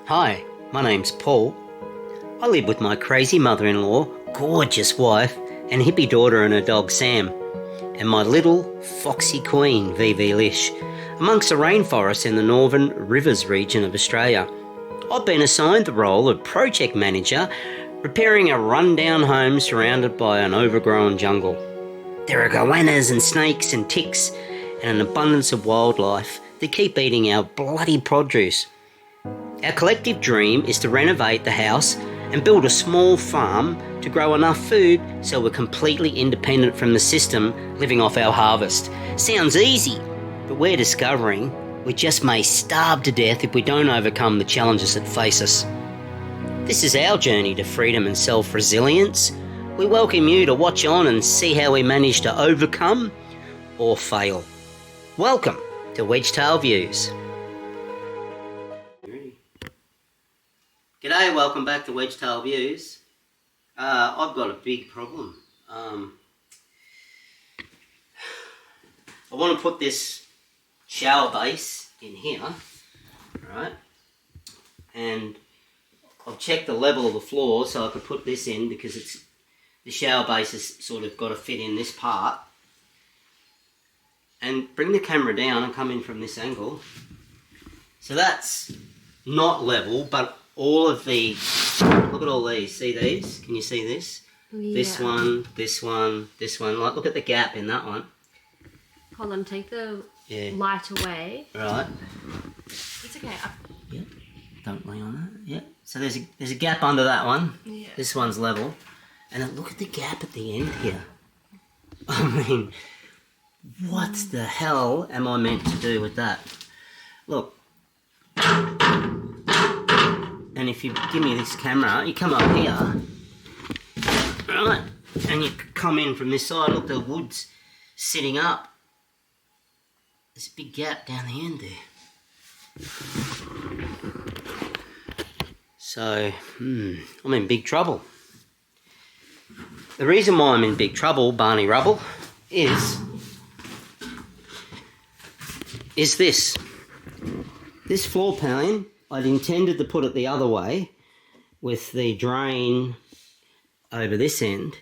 Hi, my name's Paul. I live with my crazy mother-in-law, gorgeous wife, and hippie daughter and her dog Sam, and my little foxy queen, VV Lish, amongst the rainforests in the Northern Rivers region of Australia. I've been assigned the role of project manager, repairing a rundown home surrounded by an overgrown jungle. There are goannas and snakes and ticks and an abundance of wildlife that keep eating our bloody produce. Our collective dream is to renovate the house and build a small farm to grow enough food so we're completely independent from the system, living off our harvest. Sounds easy, but we're discovering we just may starve to death if we don't overcome the challenges that face us. This is our journey to freedom and self-resilience. We welcome you to watch on and see how we manage to overcome or fail. Welcome to Wedgetail Views. G'day, welcome back to Wedgetail Views. I've got a big problem. I want to put this shower base in here, right? And I've checked the level of the floor so I could put this in because the shower base has sort of got to fit in this part. And bring the camera down and come in from this angle. So that's not level, but all of the, look at all these, see these? Can you see this? Yeah. This one, this one, this one. Like, look at the gap in that one. Hold on, take the light away. Right. It's okay. Yeah. Don't lay on that. Yeah. So there's a gap under that one. Yeah. This one's level. And then look at the gap at the end here. I mean, what the hell am I meant to do with that? Look. And if you give me this camera, you come up here, right, and you come in from this side, look, the wood's sitting up. There's a big gap down the end there. So, I'm in big trouble. The reason why I'm in big trouble, Barney Rubble, is this. This floor pan, I'd intended to put it the other way with the drain over this end.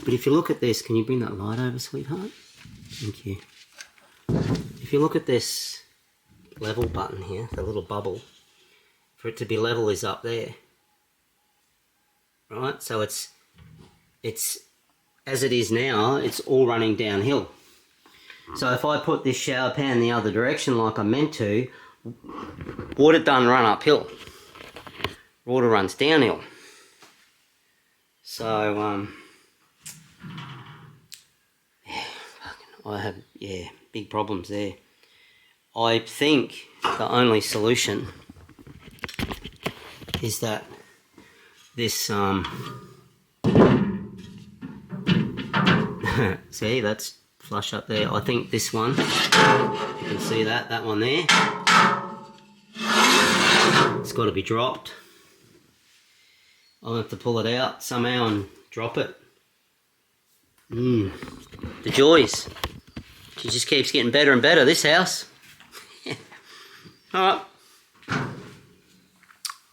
But if you look at this, can you bring that light over, sweetheart? Thank you. If you look at this level button here, the little bubble, for it to be level is up there. Right? So it's as it is now, it's all running downhill. So if I put this shower pan the other direction like I meant to, water doesn't run uphill. Water runs downhill. So, I have, big problems there. I think the only solution is that this, see, that's flush up there. I think this one, you can see that one there. It's got to be dropped. I'll have to pull it out somehow and drop it. The joys. She just keeps getting better and better, this house. Alright.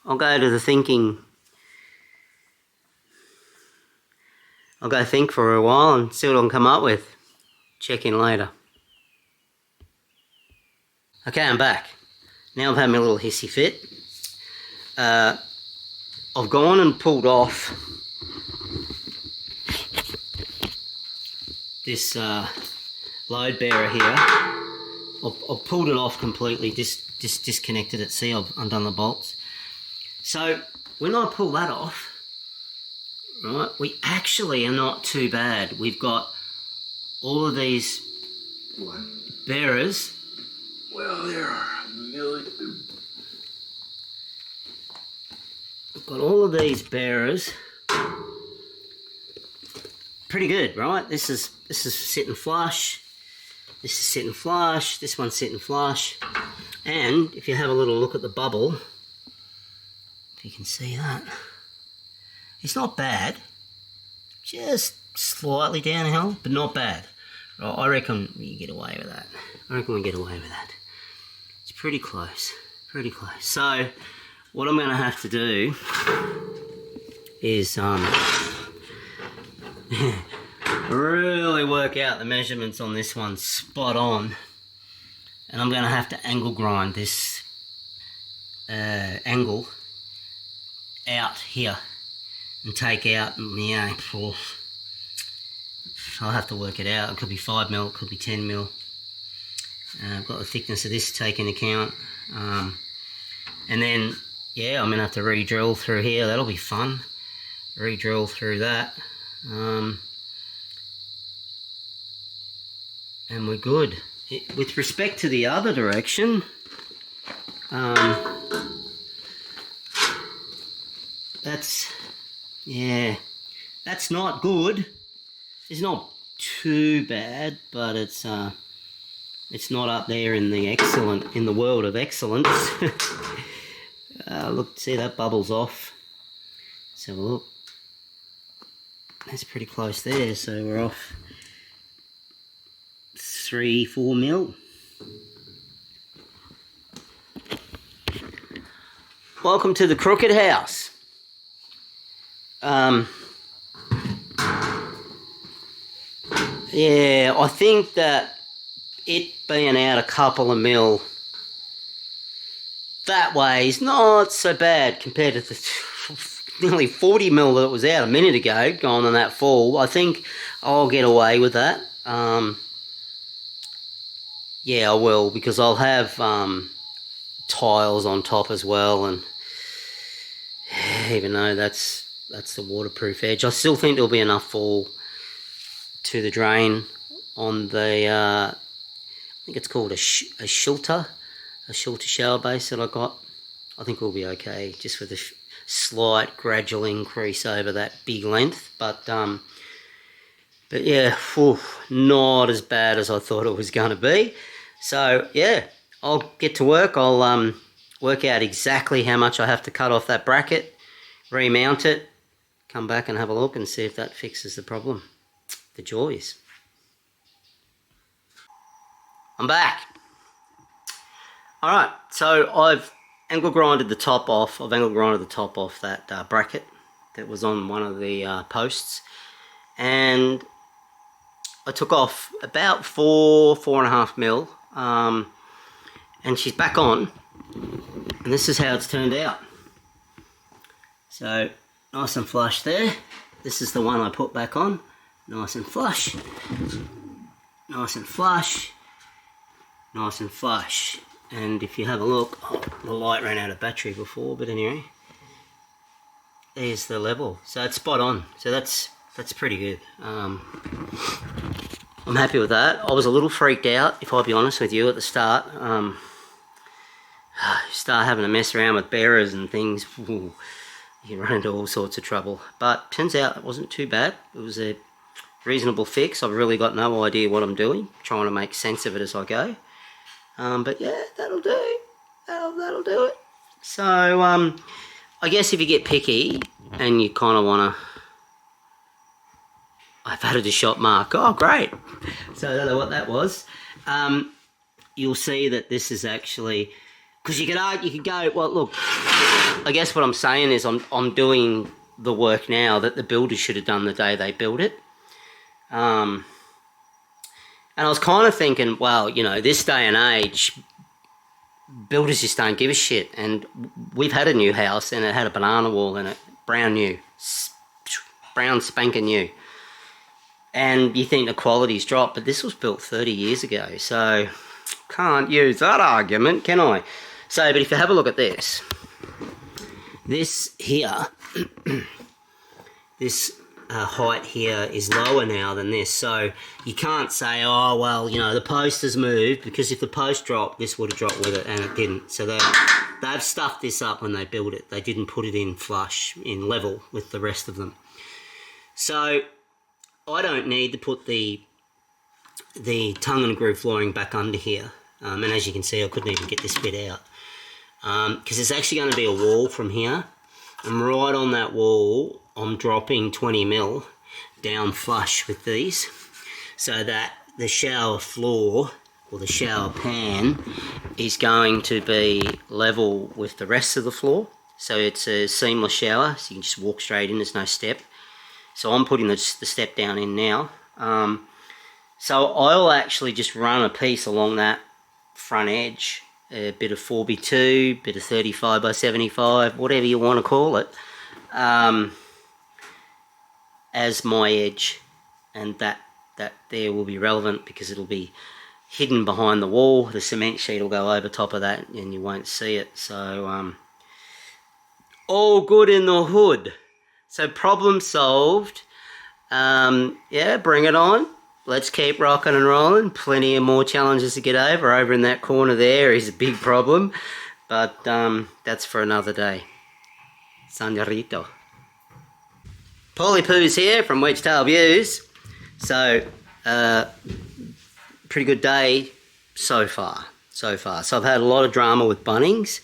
I'll go to the thinking. I'll go think for a while and see what I can come up with. Check in later. Okay, I'm back. Now I've had my little hissy fit. I've gone and pulled off this load bearer here. I've pulled it off completely, just disconnected it. See, I've undone the bolts. So when I pull that off, right, we actually are not too bad. We've got all of these bearers. Well, there are a million. I've got all of these bearers. Pretty good, right? This is sitting flush. This is sitting flush. This one's sitting flush. And if you have a little look at the bubble, if you can see that, it's not bad. Just slightly downhill, but not bad. Right, I reckon we get away with that. I reckon we get away with that. It's pretty close. Pretty close. So what I'm going to have to do is really work out the measurements on this one spot on, and I'm going to have to angle grind this angle out here and take out, I'll have to work it out. It could be 5 mil, it could be 10 mil. I've got the thickness of this to take into account. And then, yeah, I'm going to have to re-drill through here. That'll be fun. Re-drill through that. And we're good. With respect to the other direction, that's not good. It's not too bad, but it's not up there in the world of excellence. Look, see that bubbles off. Let's have a look. That's pretty close there, so we're off 3-4 mil. Welcome to the Crooked House. Yeah, I think that it being out a couple of mil that way is not so bad compared to the nearly 40 mil that was out a minute ago, going on that fall. I think I'll get away with that. Yeah, I will, because I'll have tiles on top as well, and even though that's the waterproof edge, I still think there'll be enough fall to the drain on the I think it's called a Schluter shower base that I got. I think we'll be okay, just with a slight gradual increase over that big length, but yeah, not as bad as I thought it was going to be. So yeah, I'll get to work. I'll work out exactly how much I have to cut off that bracket, remount it, come back and have a look and see if that fixes the problem. The joys. I'm back. Alright, so I've angle grinded the top off. I've angle grinded the top off that bracket that was on one of the posts, and I took off about 4.5 mil, and she's back on, and this is how it's turned out. So nice and flush there. This is the one I put back on. Nice and flush, nice and flush, nice and flush. And if you have a look, the light ran out of battery before, but anyway, there's the level. So it's spot on. So that's pretty good. I'm happy with that. I was a little freaked out, if I'll be honest with you, at the start. Start having to mess around with bearers and things. Ooh, you run into all sorts of trouble. But turns out it wasn't too bad. It was a reasonable fix. I've really got no idea what I'm doing, trying to make sense of it as I go. But yeah, that'll do. That'll do it. So I guess if you get picky and you kind of want to, I've added a shot mark. Oh, great. So I don't know what that was. You'll see that this is actually, because you could go, well, look, I guess what I'm saying is I'm doing the work now that the builders should have done the day they built it. And I was kind of thinking, well, you know, this day and age, builders just don't give a shit. And we've had a new house and it had a banana wall in it, brand new, brown spanking new. And you think the quality's dropped, but this was built 30 years ago, so can't use that argument, can I? So, but if you have a look at this here, this height here is lower now than this, so you can't say, oh well, you know, the post has moved, because if the post dropped, this would have dropped with it, and it didn't. So they've stuffed this up when they built it. They didn't put it in flush, in level with the rest of them. So I don't need to put the tongue and groove flooring back under here, and as you can see, I couldn't even get this bit out, because it's actually going to be a wall from here, and right on that wall I'm dropping 20 mil down flush with these, so that the shower floor or the shower pan is going to be level with the rest of the floor. so it's a seamless shower, so you can just walk straight in, there's no step. So I'm putting the step down in now. So I'll actually just run a piece along that front edge, a bit of 4x2, bit of 35 by 75, whatever you want to call it, as my edge, and that there will be relevant because it'll be hidden behind the wall. The cement sheet will go over top of that and you won't see it. So all good in the hood. So problem solved. Yeah, bring it on. Let's keep rocking and rolling. Plenty of more challenges to get over. Over in that corner there is a big problem, but that's for another day. Senorito. Polypoos here from Wedgetail Views. So, pretty good day so far. So I've had a lot of drama with Bunnings,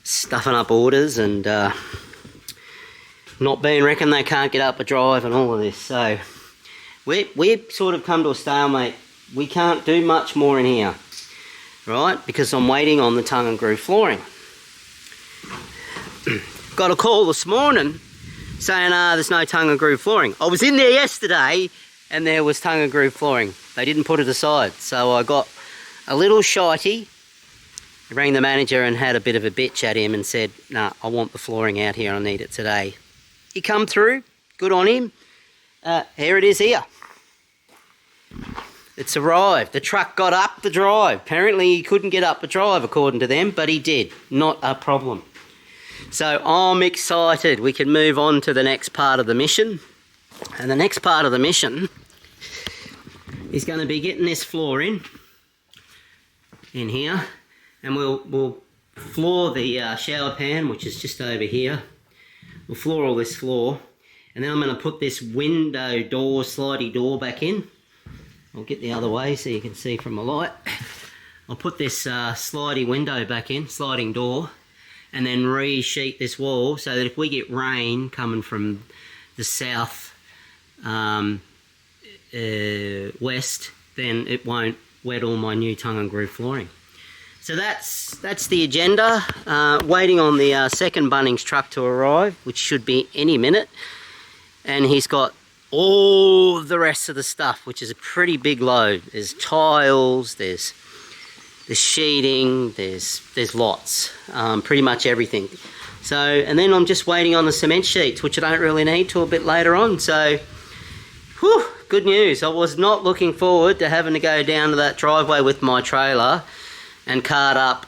stuffing up orders and not being reckoned they can't get up a drive and all of this. So we've sort of come to a stalemate. We can't do much more in here, right? Because I'm waiting on the tongue and groove flooring. Got a call this morning saying there's no tongue and groove flooring. I was in there yesterday and there was tongue and groove flooring. They didn't put it aside. So I got a little shitey. I rang the manager and had a bit of a bitch at him and said, nah, I want the flooring out here. I need it today. He come through. Good on him. Here it is here. It's arrived. The truck got up the drive. Apparently he couldn't get up the drive according to them, but he did. Not a problem. So I'm excited. We can move on to the next part of the mission. And the next part of the mission is going to be getting this floor in here. And we'll floor the shower pan, which is just over here. We'll floor all this floor. And then I'm going to put this window door, slidey door back in. I'll get the other way so you can see from the light. I'll put this slidey window back in, sliding door, and then re-sheet this wall so that if we get rain coming from the south west, then it won't wet all my new tongue and groove flooring. So that's the agenda. Waiting on the second Bunnings truck to arrive, which should be any minute. And he's got all the rest of the stuff, which is a pretty big load. There's tiles, there's sheeting, there's lots, pretty much everything. So, and then I'm just waiting on the cement sheets, which I don't really need till a bit later on. So, whew, good news. I was not looking forward to having to go down to that driveway with my trailer and cart up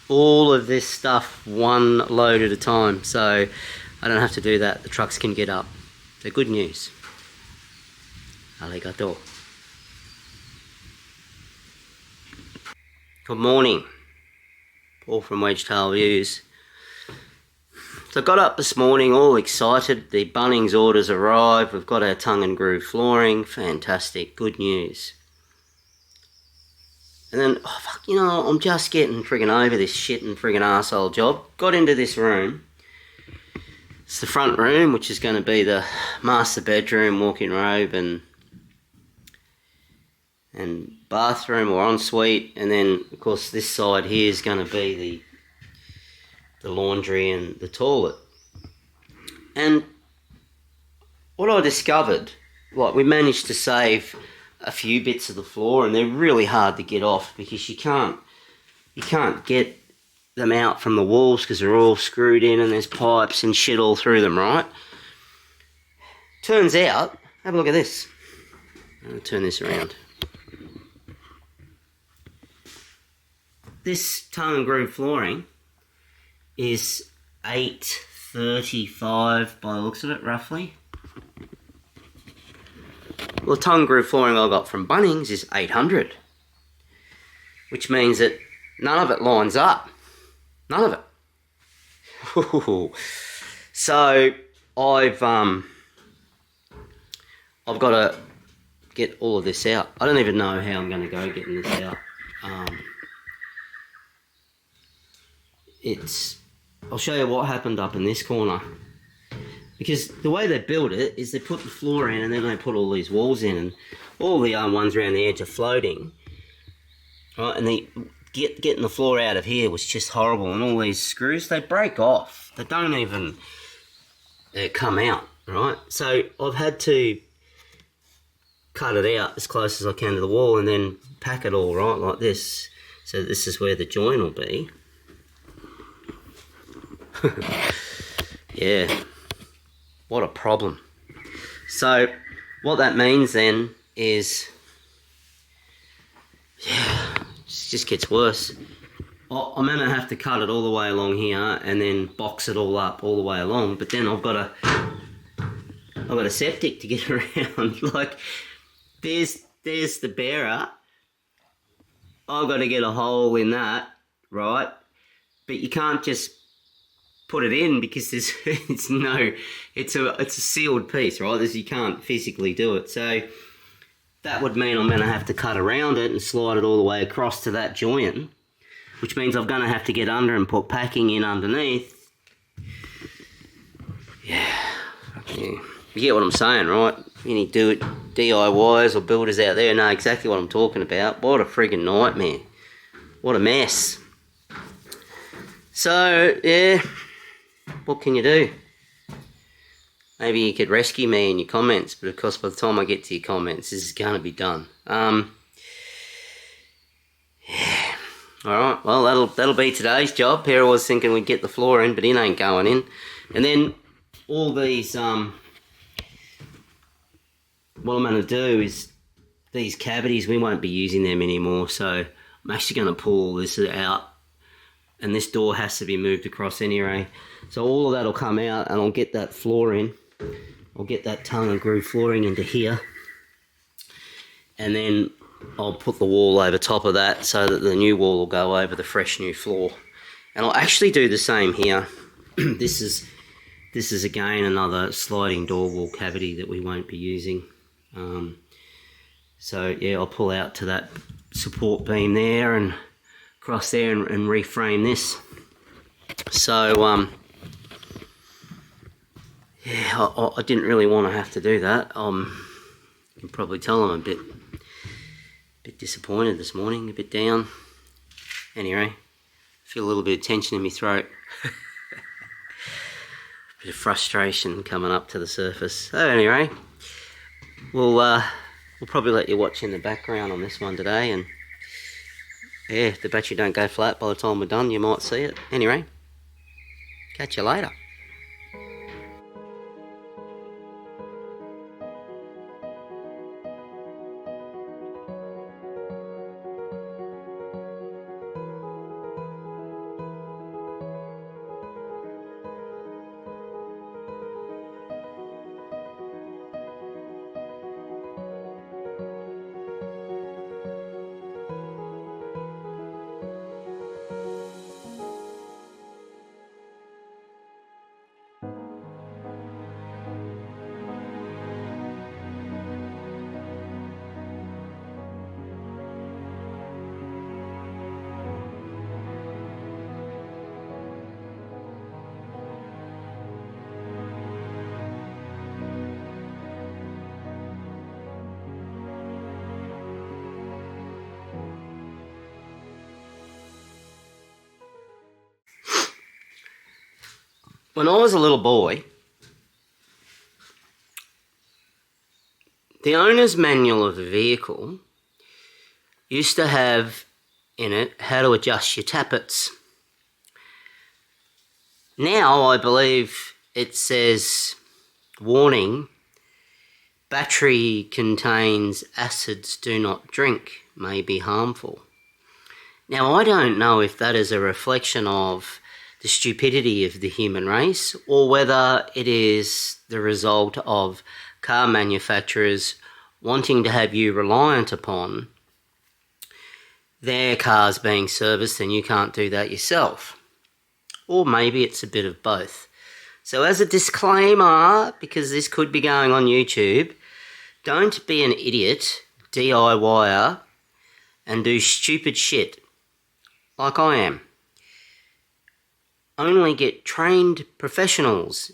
all of this stuff one load at a time. So I don't have to do that. The trucks can get up. So good news. Arigato. Good morning. Paul from Wedgetail Views. So I got up this morning all excited. The Bunnings orders arrived. We've got our tongue and groove flooring. Fantastic. Good news. And then, oh fuck, you know, I'm just getting friggin' over this shit and friggin' arsehole job. Got into this room. It's the front room, which is going to be the master bedroom, walk-in robe and bathroom or ensuite. And then, of course, this side here is going to be the laundry and the toilet. And what I discovered, like, we managed to save a few bits of the floor, and they're really hard to get off because you can't get them out from the walls because they're all screwed in and there's pipes and shit all through them, right? Turns out, have a look at this. I'll turn this around. This tongue and groove flooring is $835 by the looks of it, roughly. Well, the tongue and groove flooring I got from Bunnings is $800, which means that none of it lines up. None of it. So I've got to get all of this out. I don't even know how I'm going to go getting this out. I'll show you what happened up in this corner. Because the way they build it is they put the floor in and then they put all these walls in, and all the ones around the edge are floating. Right, and the getting the floor out of here was just horrible, and all these screws, they break off. They don't even come out, right? So I've had to cut it out as close as I can to the wall and then pack it all right like this. So this is where the joint will be. Yeah, what a problem. So what that means then is, yeah, it just gets worse. I'm going to have to cut it all the way along here and then box it all up all the way along, but then I've got a septic to get around. Like, there's the bearer. I've got to get a hole in that, right? But you can't just put it in because it's a sealed piece, right? You can't physically do it. So that would mean I'm going to have to cut around it and slide it all the way across to that joint, which means I'm going to have to get under and put packing in underneath. Yeah. You get what I'm saying, right? Any DIYers or builders out there know exactly what I'm talking about. What a friggin' nightmare. What a mess. So, yeah, what can you do? Maybe you could rescue me in your comments, but of course by the time I get to your comments, this is going to be done. Yeah. Alright, well, that'll be today's job. Here I was thinking we'd get the floor in, but it ain't going in. And then all these, what I'm going to do is, these cavities, we won't be using them anymore, so I'm actually going to pull this out, and this door has to be moved across anyway. So all of that will come out, and I'll get that floor in. I'll get that tongue and groove flooring into here, and then I'll put the wall over top of that so that the new wall will go over the fresh new floor. And I'll actually do the same here. This is again another sliding door wall cavity that we won't be using. So yeah, I'll pull out to that support beam there and across there and reframe this. So yeah, I didn't really want to have to do that. You can probably tell I'm a bit disappointed this morning, a bit down. Anyway, feel a little bit of tension in my throat. Bit of frustration coming up to the surface. So anyway, we'll probably let you watch in the background on this one today, and yeah, if the battery don't go flat by the time we're done, you might see it. Anyway, catch you later. When I was a little boy, the owner's manual of the vehicle used to have in it how to adjust your tappets. Now I believe it says, warning, battery contains acids, do not drink, may be harmful. Now I don't know if that is a reflection of the stupidity of the human race, or whether it is the result of car manufacturers wanting to have you reliant upon their cars being serviced and you can't do that yourself. Or maybe it's a bit of both. So as a disclaimer, because this could be going on YouTube, don't be an idiot DIYer and do stupid shit like I am. Only get trained professionals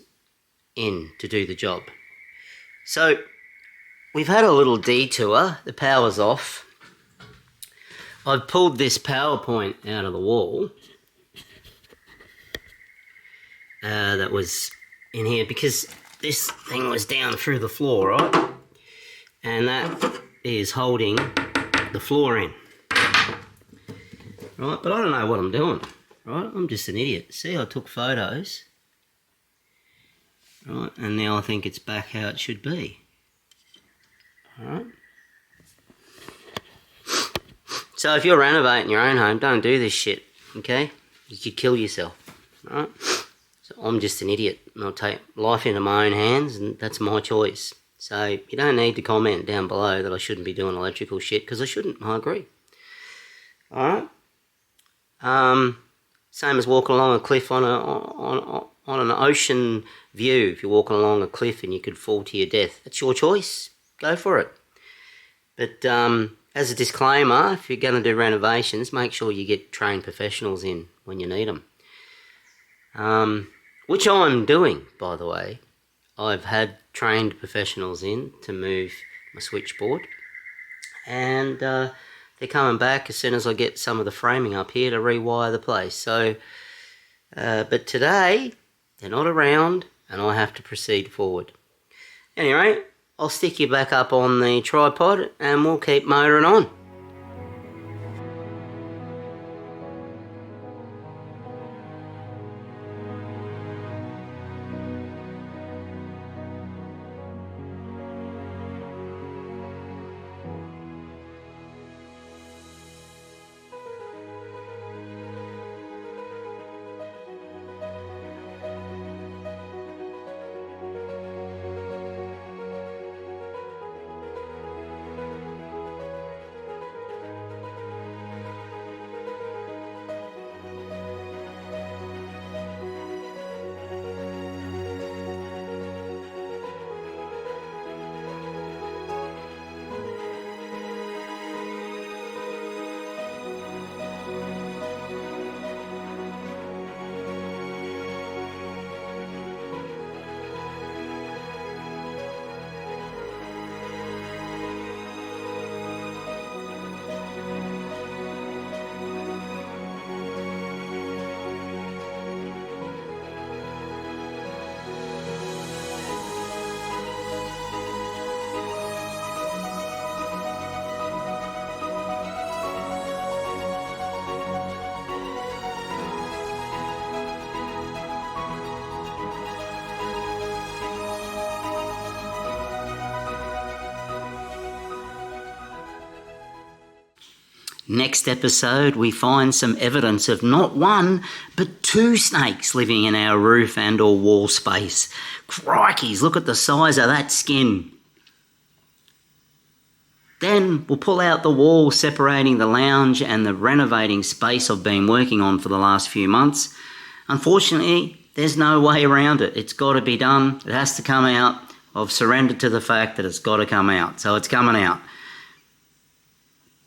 in to do the job. So we've had a little detour, the power's off. I've pulled this PowerPoint out of the wall that was in here because this thing was down through the floor, right? And that is holding the floor in, right? But I don't know what I'm doing, right? I'm just an idiot. See, I took photos, right? And now I think it's back how it should be, all right? So if you're renovating your own home, don't do this shit, okay? You could kill yourself, right? So I'm just an idiot, and I'll take life into my own hands, and that's my choice. So you don't need to comment down below that I shouldn't be doing electrical shit, because I shouldn't, I agree. Alright? Same as walking along a cliff on an ocean view. If you're walking along a cliff and you could fall to your death, that's your choice. Go for it. But as a disclaimer, if you're going to do renovations, make sure you get trained professionals in when you need them. Which I'm doing, by the way. I've had trained professionals in to move my switchboard. And they're coming back as soon as I get some of the framing up here to rewire the place. So, but today, they're not around and I have to proceed forward. Anyway, I'll stick you back up on the tripod and we'll keep motoring on. Next episode, we find some evidence of not one, but 2 snakes living in our roof and or wall space. Crikeys, look at the size of that skin. Then we'll pull out the wall separating the lounge and the renovating space I've been working on for the last few months. Unfortunately, there's no way around it. It's got to be done. It has to come out. I've surrendered to the fact that it's got to come out. So it's coming out.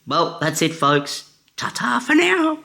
Well, that's it, folks. Ta-ta for now.